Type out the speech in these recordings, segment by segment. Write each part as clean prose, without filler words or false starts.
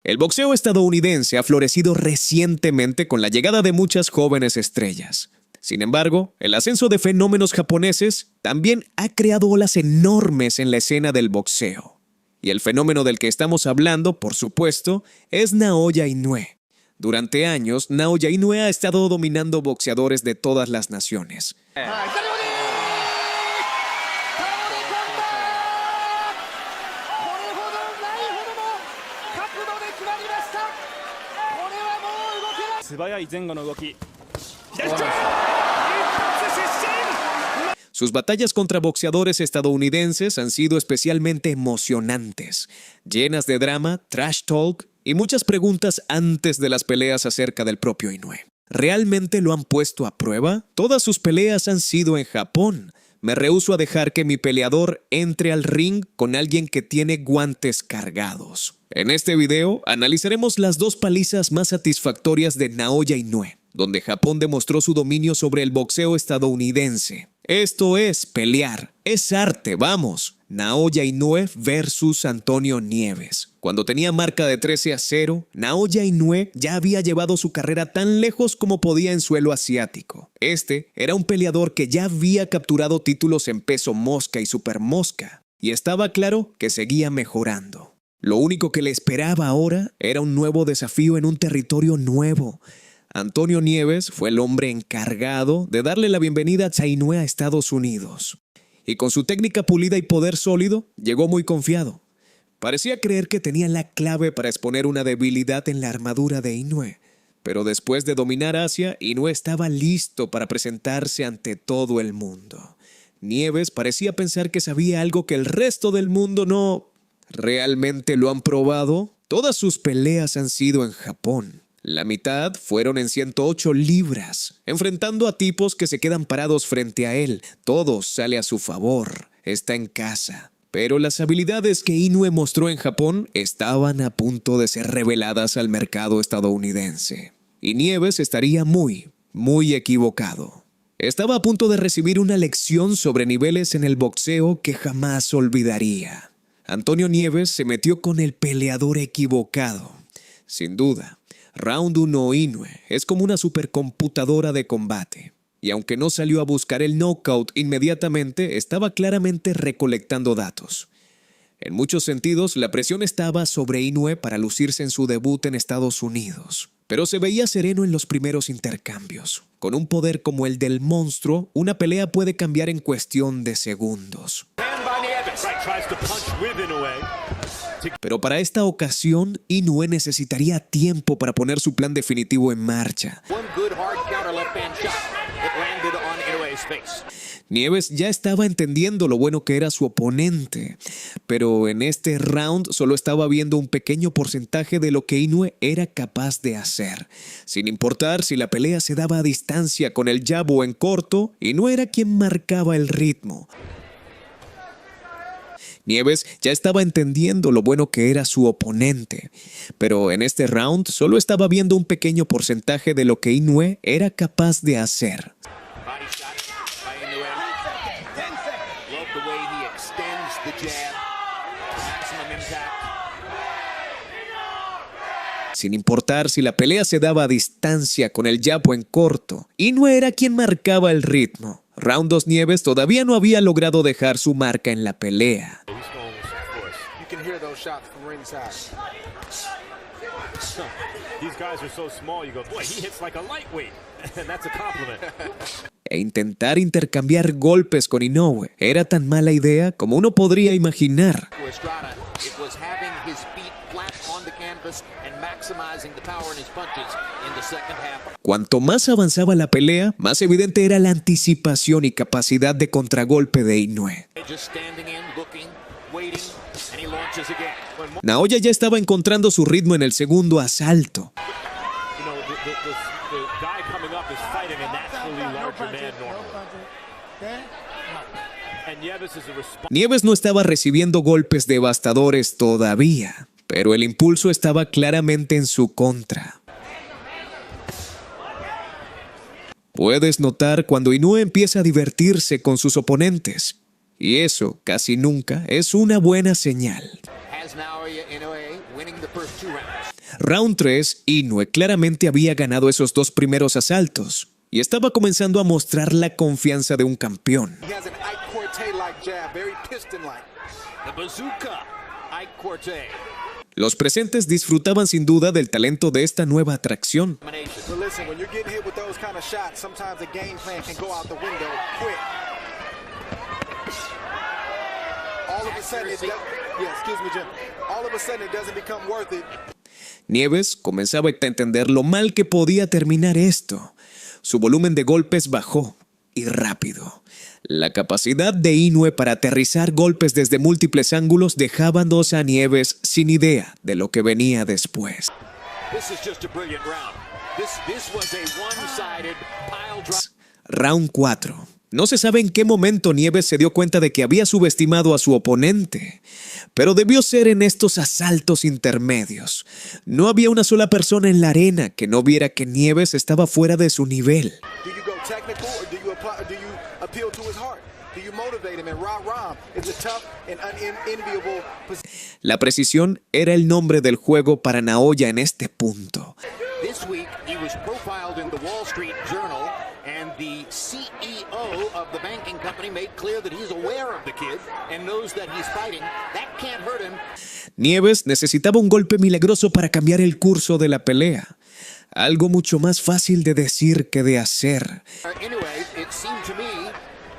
El boxeo estadounidense ha florecido recientemente con la llegada de muchas jóvenes estrellas. Sin embargo, el ascenso de fenómenos japoneses también ha creado olas enormes en la escena del boxeo. Y el fenómeno del que estamos hablando, por supuesto, es Naoya Inoue. Durante años, Naoya Inoue ha estado dominando boxeadores de todas las naciones. Sus batallas contra boxeadores estadounidenses han sido especialmente emocionantes, llenas de drama, trash talk y muchas preguntas antes de las peleas acerca del propio Inoue. ¿Realmente lo han puesto a prueba? Todas sus peleas han sido en Japón. Me rehúso a dejar que mi peleador entre al ring con alguien que tiene guantes cargados. En este video analizaremos las dos palizas más satisfactorias de Naoya Inoue, donde Japón demostró su dominio sobre el boxeo estadounidense. Esto es pelear, es arte, vamos. Naoya Inoue versus Antonio Nieves. Cuando tenía marca de 13-0, Naoya Inoue ya había llevado su carrera tan lejos como podía en suelo asiático. Este era un peleador que ya había capturado títulos en peso mosca y super mosca, y estaba claro que seguía mejorando. Lo único que le esperaba ahora era un nuevo desafío en un territorio nuevo. Antonio Nieves fue el hombre encargado de darle la bienvenida a Inoue a Estados Unidos. Y con su técnica pulida y poder sólido, llegó muy confiado. Parecía creer que tenía la clave para exponer una debilidad en la armadura de Inoue. Pero después de dominar Asia, Inoue estaba listo para presentarse ante todo el mundo. Nieves parecía pensar que sabía algo que el resto del mundo no. ¿Realmente lo han probado? Todas sus peleas han sido en Japón. La mitad fueron en 108 libras, enfrentando a tipos que se quedan parados frente a él. Todo sale a su favor, está en casa. Pero las habilidades que Inoue mostró en Japón estaban a punto de ser reveladas al mercado estadounidense. Y Nieves estaría muy equivocado. Estaba a punto de recibir una lección sobre niveles en el boxeo que jamás olvidaría. Antonio Nieves se metió con el peleador equivocado. Sin duda, Round 1 Inoue es como una supercomputadora de combate. Y aunque no salió a buscar el knockout inmediatamente, estaba claramente recolectando datos. En muchos sentidos, la presión estaba sobre Inoue para lucirse en su debut en Estados Unidos. Pero se veía sereno en los primeros intercambios. Con un poder como el del monstruo, una pelea puede cambiar en cuestión de segundos. Pero para esta ocasión, Inoue necesitaría tiempo para poner su plan definitivo en marcha. Nieves ya estaba entendiendo lo bueno que era su oponente, pero en este round solo estaba viendo un pequeño porcentaje de lo que Inoue era capaz de hacer. Sin importar si la pelea se daba a distancia con el jab o en corto, Inoue era quien marcaba el ritmo. Nieves ya estaba entendiendo lo bueno que era su oponente, pero en este round solo estaba viendo un pequeño porcentaje de lo que Inoue era capaz de hacer. Sin importar si la pelea se daba a distancia con el jab o en corto, Inoue era quien marcaba el ritmo. Round 2 Nieves todavía no había logrado dejar su marca en la pelea. E intentar intercambiar golpes con Inoue era tan mala idea como uno podría imaginar. Cuanto más avanzaba la pelea, más evidente era la anticipación y capacidad de contragolpe de Inoue. Naoya ya estaba encontrando su ritmo en el segundo asalto. Nieves no estaba recibiendo golpes devastadores todavía, pero el impulso estaba claramente en su contra. Puedes notar cuando Inoue empieza a divertirse con sus oponentes, y eso casi nunca es una buena señal. Round 3, Inoue claramente había ganado esos 2 primeros asaltos y estaba comenzando a mostrar la confianza de un campeón. He has an Ike Quartet-like jab, very piston-like. The bazooka, Ike Quartet. Los presentes disfrutaban sin duda del talento de esta nueva atracción. But listen, when you're getting hit with those kind of shots, sometimes the game plan can go out the window quick. All of a sudden, All of a sudden, it doesn't become worth it. Nieves comenzaba a entender lo mal que podía terminar esto. Su volumen de golpes bajó, y rápido. La capacidad de Inoue para aterrizar golpes desde múltiples ángulos dejaban a Nieves sin idea de lo que venía después. Round 4. No se sabe en qué momento Nieves se dio cuenta de que había subestimado a su oponente, pero debió ser en estos asaltos intermedios. No había una sola persona en la arena que no viera que Nieves estaba fuera de su nivel. La precisión era el nombre del juego para Naoya en este punto. This week he was profiled in the Wall Street Journal, and the CEO of the banking company made clear that he's aware of the kid and knows that he's fighting. That can't hurt him. Nieves necesitaba un golpe milagroso para cambiar el curso de la pelea. Algo mucho más fácil de decir que de hacer. Anyway, it seemed to me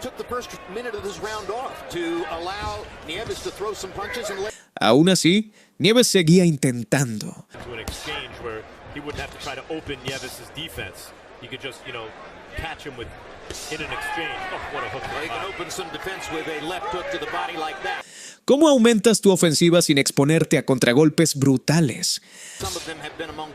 took the first minute of this round off to allow Nieves to throw some punches and Aún así, Nieves seguía intentando. He wouldn't have to try to open Nieves' defense. He could just, catch him in an exchange. Oh, what a hook. He can open some defense with a left hook to the body like that. ¿Cómo aumentas tu ofensiva sin exponerte a contragolpes brutales? Some of them have been among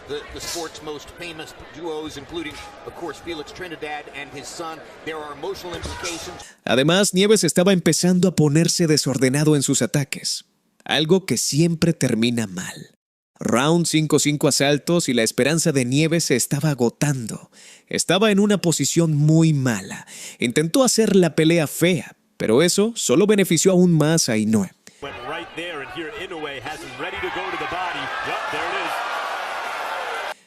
the sport's most famous duos, including, of course, Felix Trinidad and his son. There are emotional implications. Además, Nieves estaba empezando a ponerse desordenado en sus ataques, algo que siempre termina mal. Round 5 asaltos y la esperanza de Nieves se estaba agotando. Estaba en una posición muy mala. Intentó hacer la pelea fea, pero eso solo benefició aún más a Inoue.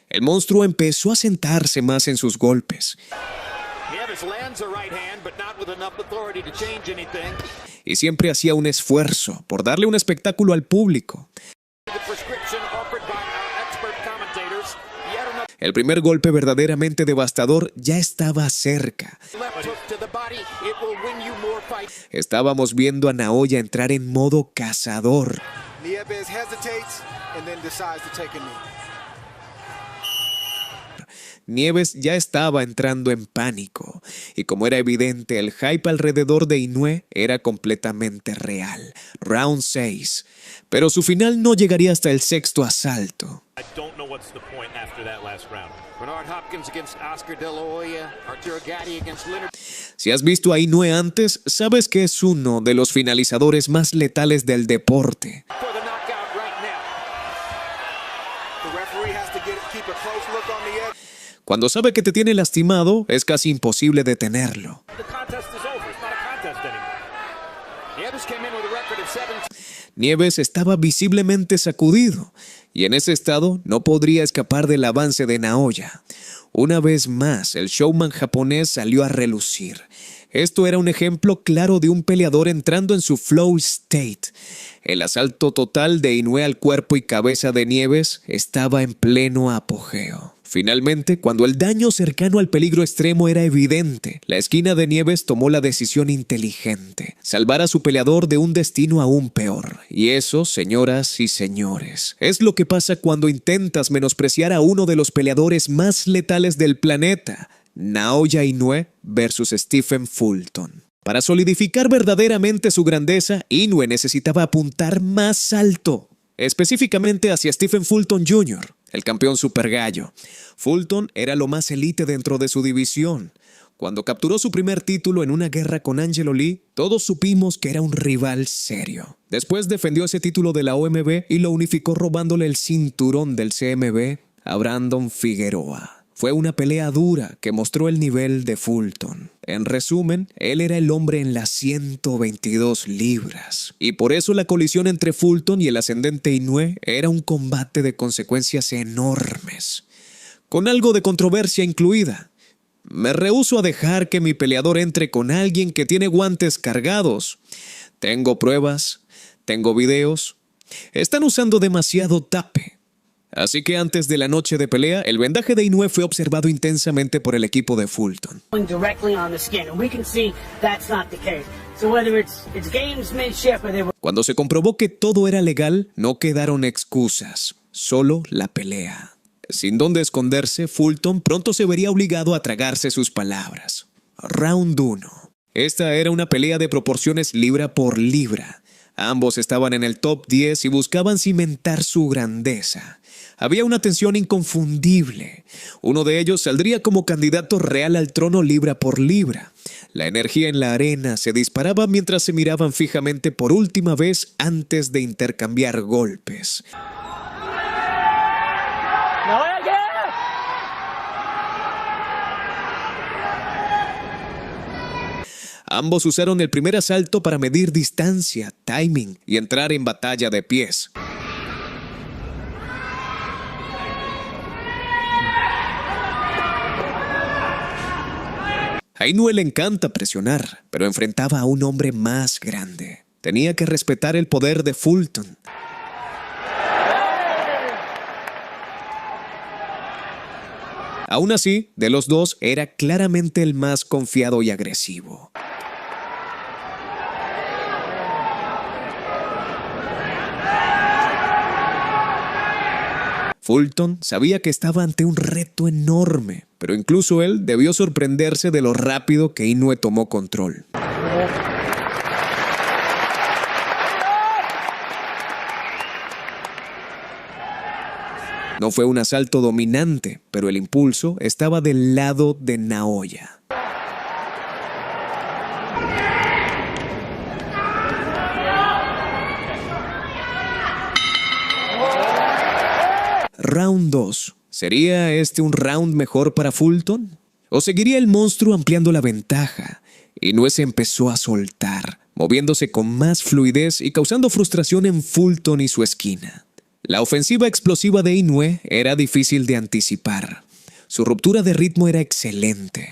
El monstruo empezó a sentarse más en sus golpes. Y siempre hacía un esfuerzo por darle un espectáculo al público. El primer golpe verdaderamente devastador ya estaba cerca. Estábamos viendo a Naoya entrar en modo cazador. Nieves ya estaba entrando en pánico, y como era evidente, el hype alrededor de Inoue era completamente real. Round 6. Pero su final no llegaría hasta el 6º asalto. Si has visto a Inoue antes, sabes que es uno de los finalizadores más letales del deporte. Cuando sabe que te tiene lastimado, es casi imposible detenerlo. Nieves estaba visiblemente sacudido, y en ese estado no podría escapar del avance de Naoya. Una vez más, el showman japonés salió a relucir. Esto era un ejemplo claro de un peleador entrando en su flow state. El asalto total de Inoue al cuerpo y cabeza de Nieves estaba en pleno apogeo. Finalmente, cuando el daño cercano al peligro extremo era evidente, la esquina de Nieves tomó la decisión inteligente: salvar a su peleador de un destino aún peor. Y eso, señoras y señores, es lo que pasa cuando intentas menospreciar a uno de los peleadores más letales del planeta. Naoya Inoue versus Stephen Fulton. Para solidificar verdaderamente su grandeza, Inoue necesitaba apuntar más alto, específicamente hacia Stephen Fulton Jr., el campeón super gallo. Fulton era lo más elite dentro de su división. Cuando capturó su primer título en una guerra con Angelo Lee, todos supimos que era un rival serio. Después defendió ese título de la OMB y lo unificó robándole el cinturón del CMB a Brandon Figueroa. Fue una pelea dura que mostró el nivel de Fulton. En resumen, él era el hombre en las 122 libras. Y por eso la colisión entre Fulton y el ascendente Inoue era un combate de consecuencias enormes, con algo de controversia incluida. Me rehúso a dejar que mi peleador entre con alguien que tiene guantes cargados. Tengo pruebas, tengo videos. Están usando demasiado tape. Así que antes de la noche de pelea, el vendaje de Inoue fue observado intensamente por el equipo de Fulton. Cuando se comprobó que todo era legal, no quedaron excusas, solo la pelea. Sin dónde esconderse, Fulton pronto se vería obligado a tragarse sus palabras. Round 1. Esta era una pelea de proporciones libra por libra. Ambos estaban en el top 10 y buscaban cimentar su grandeza. Había una tensión inconfundible. Uno de ellos saldría como candidato real al trono libra por libra. La energía en la arena se disparaba mientras se miraban fijamente por última vez antes de intercambiar golpes. Ambos usaron el primer asalto para medir distancia, timing y entrar en batalla de pies. A Inoue le encanta presionar, pero enfrentaba a un hombre más grande. Tenía que respetar el poder de Fulton. Aún así, de los dos, era claramente el más confiado y agresivo. Fulton sabía que estaba ante un reto enorme, pero incluso él debió sorprenderse de lo rápido que Inoue tomó control. No fue un asalto dominante, pero el impulso estaba del lado de Naoya. Round 2. ¿Sería este un round mejor para Fulton? ¿O seguiría el monstruo ampliando la ventaja? Inoue se empezó a soltar, moviéndose con más fluidez y causando frustración en Fulton y su esquina. La ofensiva explosiva de Inoue era difícil de anticipar. Su ruptura de ritmo era excelente.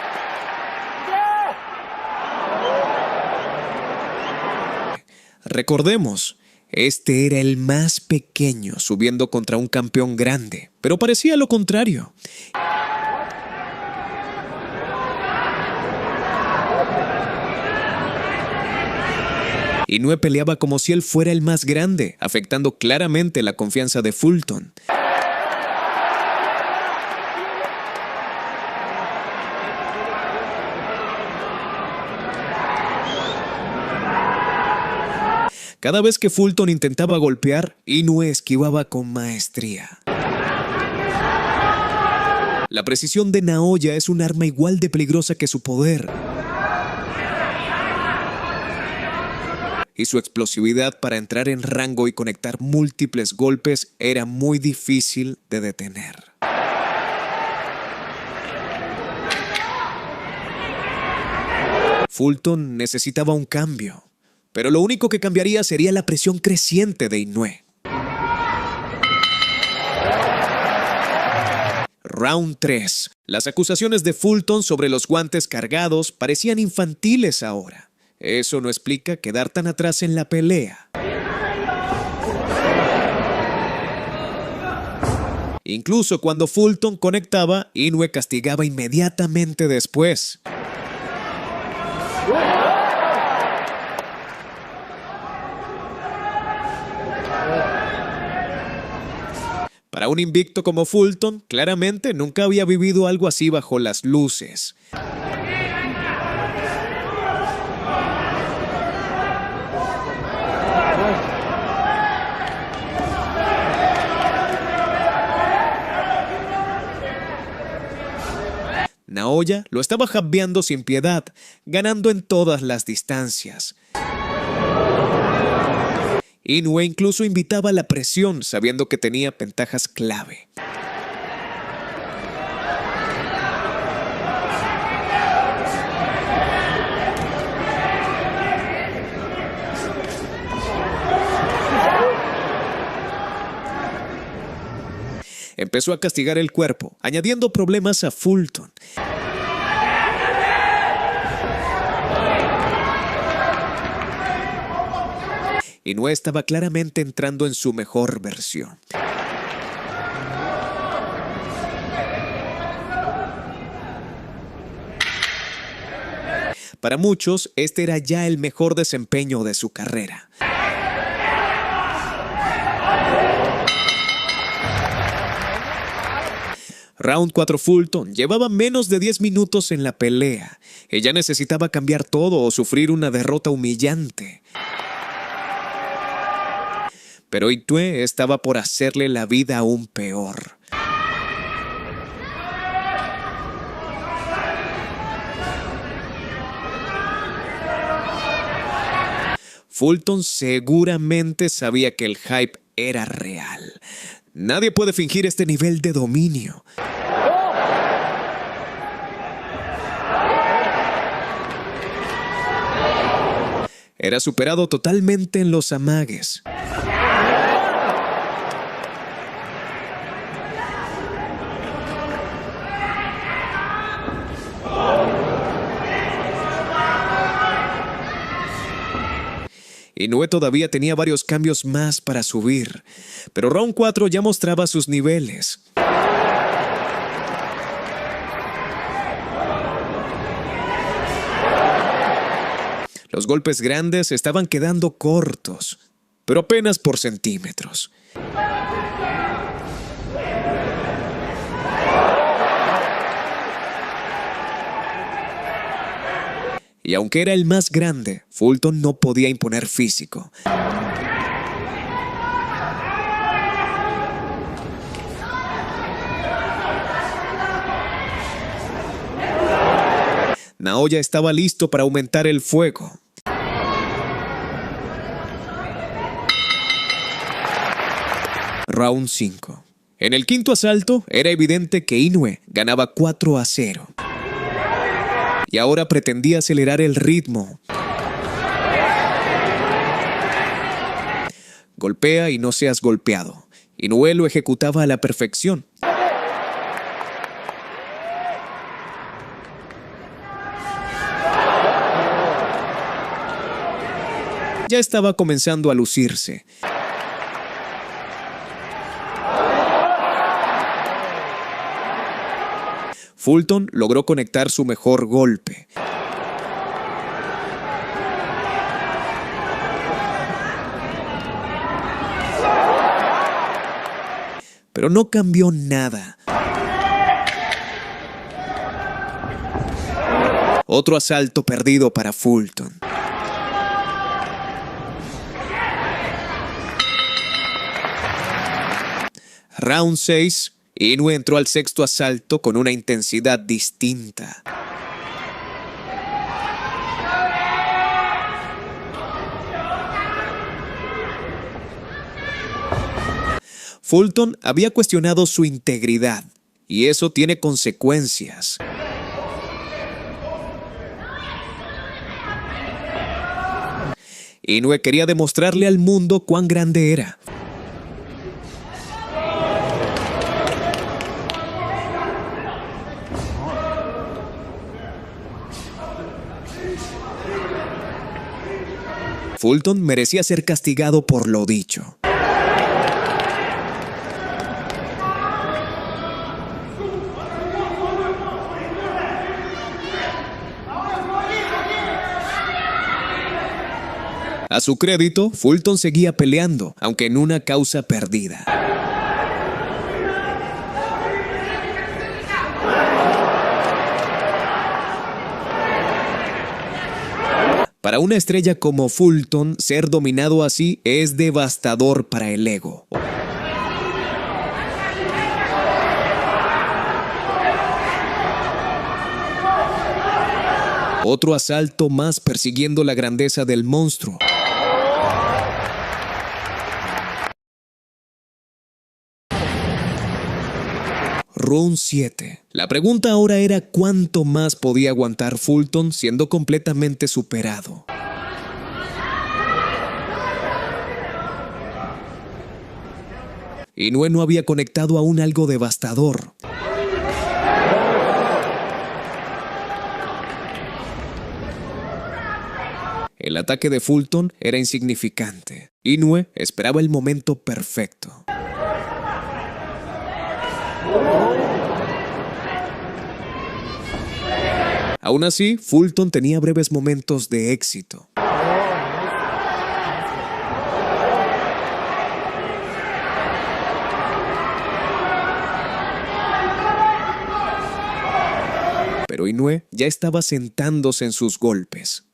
Recordemos, este era el más pequeño subiendo contra un campeón grande, pero parecía lo contrario. Inoue peleaba como si él fuera el más grande, afectando claramente la confianza de Fulton. Cada vez que Fulton intentaba golpear, Inoue esquivaba con maestría. La precisión de Naoya es un arma igual de peligrosa que su poder. Y su explosividad para entrar en rango y conectar múltiples golpes era muy difícil de detener. Fulton necesitaba un cambio, pero lo único que cambiaría sería la presión creciente de Inoue. Round 3. Las acusaciones de Fulton sobre los guantes cargados parecían infantiles ahora. Eso no explica quedar tan atrás en la pelea. Incluso cuando Fulton conectaba, Inoue castigaba inmediatamente después. Para un invicto como Fulton, claramente nunca había vivido algo así bajo las luces. Naoya lo estaba jabbeando sin piedad, ganando en todas las distancias. Inoue incluso invitaba a la presión, sabiendo que tenía ventajas clave. empezó a castigar el cuerpo, añadiendo problemas a Fulton. Inoue estaba claramente entrando en su mejor versión. Para muchos, este era ya el mejor desempeño de su carrera. Round 4 Fulton llevaba menos de 10 minutos en la pelea. Ella necesitaba cambiar todo o sufrir una derrota humillante. Pero Inoue estaba por hacerle la vida aún peor. Fulton seguramente sabía que el hype era real. Nadie puede fingir este nivel de dominio. Era superado totalmente en los amagues. Inoue todavía tenía varios cambios más para subir, pero Round 4 ya mostraba sus niveles. Los golpes grandes estaban quedando cortos, pero apenas por centímetros. Y aunque era el más grande, Fulton no podía imponer físico. Naoya estaba listo para aumentar el fuego. Round 5. En el quinto asalto, era evidente que Inoue ganaba 4-0. Y ahora pretendía acelerar el ritmo. Golpea y no seas golpeado. Inoue lo ejecutaba a la perfección. Ya estaba comenzando a lucirse. Fulton logró conectar su mejor golpe. Pero no cambió nada. Otro asalto perdido para Fulton. Round 6. Inoue entró al sexto asalto con una intensidad distinta. Fulton había cuestionado su integridad, y eso tiene consecuencias. Inoue quería demostrarle al mundo cuán grande era. Fulton merecía ser castigado por lo dicho. A su crédito, Fulton seguía peleando, aunque en una causa perdida. Para una estrella como Fulton, ser dominado así es devastador para el ego. Otro asalto más persiguiendo la grandeza del monstruo. Round 7. La pregunta ahora era cuánto más podía aguantar Fulton siendo completamente superado. Inoue no había conectado aún algo devastador. El ataque de Fulton era insignificante. Inoue esperaba el momento perfecto. Aún así, Fulton tenía breves momentos de éxito. Pero Inoue ya estaba sentándose en sus golpes.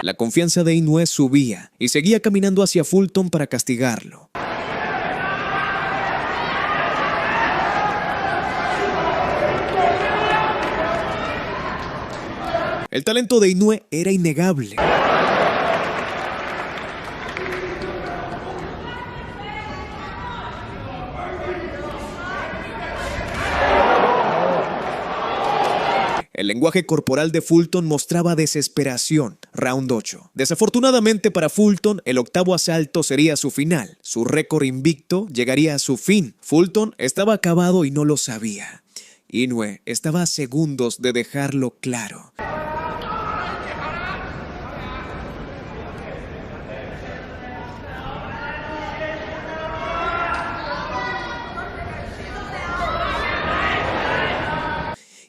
La confianza de Inoue subía y seguía caminando hacia Fulton para castigarlo. El talento de Inoue era innegable. El lenguaje corporal de Fulton mostraba desesperación. Round 8. Desafortunadamente para Fulton, el octavo asalto sería su final. Su récord invicto llegaría a su fin. Fulton estaba acabado y no lo sabía. Inoue estaba a segundos de dejarlo claro.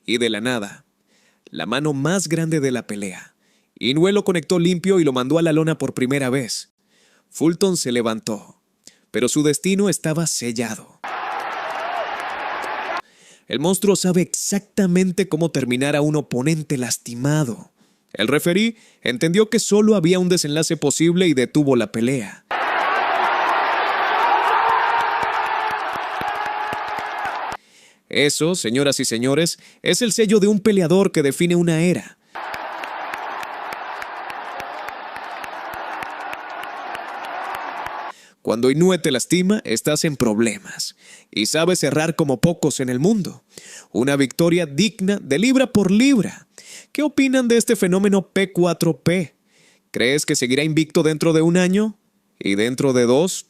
Y de la nada, la mano más grande de la pelea. Inoue lo conectó limpio y lo mandó a la lona por primera vez. Fulton se levantó, pero su destino estaba sellado. El monstruo sabe exactamente cómo terminar a un oponente lastimado. El referí entendió que solo había un desenlace posible y detuvo la pelea. Eso, señoras y señores, es el sello de un peleador que define una era. Cuando Inoue te lastima, estás en problemas. Y sabes cerrar como pocos en el mundo. Una victoria digna de libra por libra. ¿Qué opinan de este fenómeno P4P? ¿Crees que seguirá invicto dentro de un año? ¿Y dentro de 2?